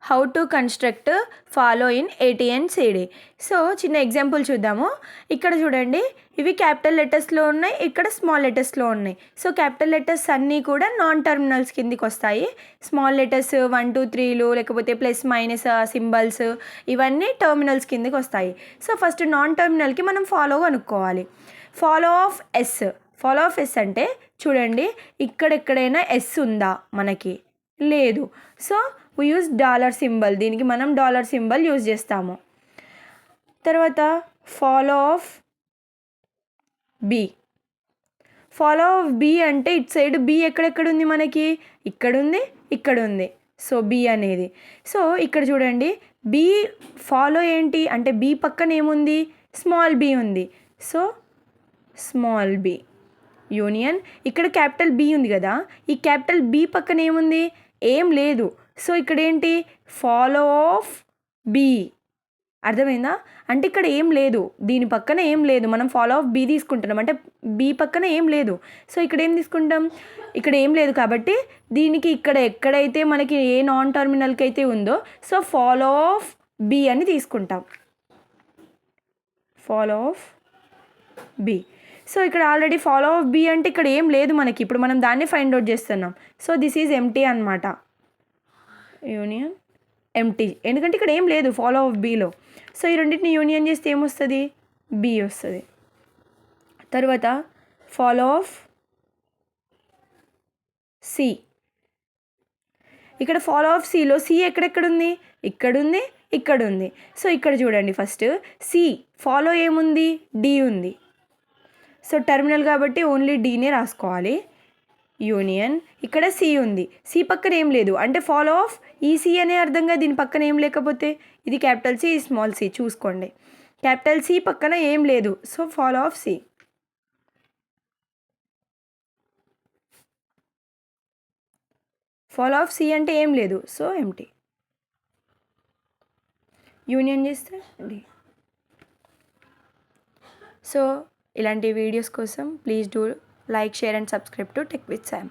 How to construct follow in ATNCD. So చిన్న example చూద్దాము. ఇక్కడ చూడండి, ఇవి క్యాపిటల్ లెటర్స్లో ఉన్నాయి, ఇక్కడ స్మాల్ లెటర్స్లో ఉన్నాయి. సో క్యాపిటల్ లెటర్స్ అన్నీ కూడా నాన్ టర్మినల్స్ కిందికి వస్తాయి. స్మాల్ లెటర్స్ 1 2 3లు లేకపోతే ప్లస్ మైనస్ సింబల్స్ ఇవన్నీ టర్మినల్స్ కిందికి వస్తాయి. సో ఫస్ట్ నాన్ టర్మినల్కి మనం ఫాలో కనుక్కోవాలి. ఫాలో ఆఫ్ ఎస్ అంటే చూడండి, ఇక్కడెక్కడైనా ఎస్ ఉందా మనకి? లేదు. So we use dollar symbol, దీనికి మనం డాలర్ సింబల్ యూజ్ చేస్తాము. తర్వాత ఫాలో ఆఫ్ బి అంటే ఇటు సైడ్ బి ఎక్కడెక్కడ ఉంది మనకి? ఇక్కడ ఉంది. సో బి అనేది. సో ఇక్కడ చూడండి, బి ఫాలో ఏంటి అంటే బి పక్కన ఏముంది? స్మాల్ బి ఉంది. So small B union. ఇక్కడ క్యాపిటల్ బి ఉంది కదా, ఈ క్యాపిటల్ బి పక్కన ఏముంది? ఏం లేదు. సో ఇక్కడ ఏంటి? Follow of B. అర్థమైందా? అంటే ఇక్కడ ఏం లేదు, దీని పక్కన ఏం లేదు, మనం ఫాలో ఆఫ్ బి తీసుకుంటున్నాం అంటే బి పక్కన ఏం లేదు. సో ఇక్కడ ఏం తీసుకుంటాం? ఇక్కడ ఏం లేదు కాబట్టి దీనికి ఇక్కడ ఎక్కడైతే మనకి ఏ నాన్ టర్మినల్కి అయితే ఉందో సో ఫాలో ఆఫ్ బి అని తీసుకుంటాం. Follow of B. సో ఇక్కడ ఆల్రెడీ ఫాలో ఆఫ్ బి అంటే ఇక్కడ ఏం లేదు మనకి, ఇప్పుడు మనం దాన్ని ఫైండ్ అవుట్ చేస్తున్నాం. సో దిస్ ఈజ్ ఎంటీ అనమాట. యూనియన్ ఎంటీ, ఎందుకంటే ఇక్కడ ఏం లేదు ఫాలో ఆఫ్ బిలో. సో ఈ రెండింటిని యూనియన్ చేస్తే ఏమొస్తుంది? బి వస్తుంది. తర్వాత ఫాలో ఆఫ్ సి. ఇక్కడ ఫాలో ఆఫ్ సిలో సి ఎక్కడెక్కడుంది? ఇక్కడ ఉంది. సో ఇక్కడ చూడండి, ఫస్ట్ సి ఫాలో ఏముంది? డి ఉంది. సో టర్మినల్ కాబట్టి ఓన్లీ డీనే రాసుకోవాలి. యూనియన్, ఇక్కడ సి ఉంది, సి పక్కన ఏం లేదు అంటే ఫాలో ఆఫ్ ఈ సి అనే అర్థంగా, దీని పక్కన ఏం లేకపోతే ఇది క్యాపిటల్ సి, స్మాల్ సి చూసుకోండి. క్యాపిటల్ సి పక్కన ఏం లేదు, so follow of C. Follow of C అంటే ఏం లేదు, సో ఎంటీ. యూనియన్ చేస్తే డి. సో ఇలాంటి వీడియోస్ కోసం please do like, share and subscribe to Tech with Sam.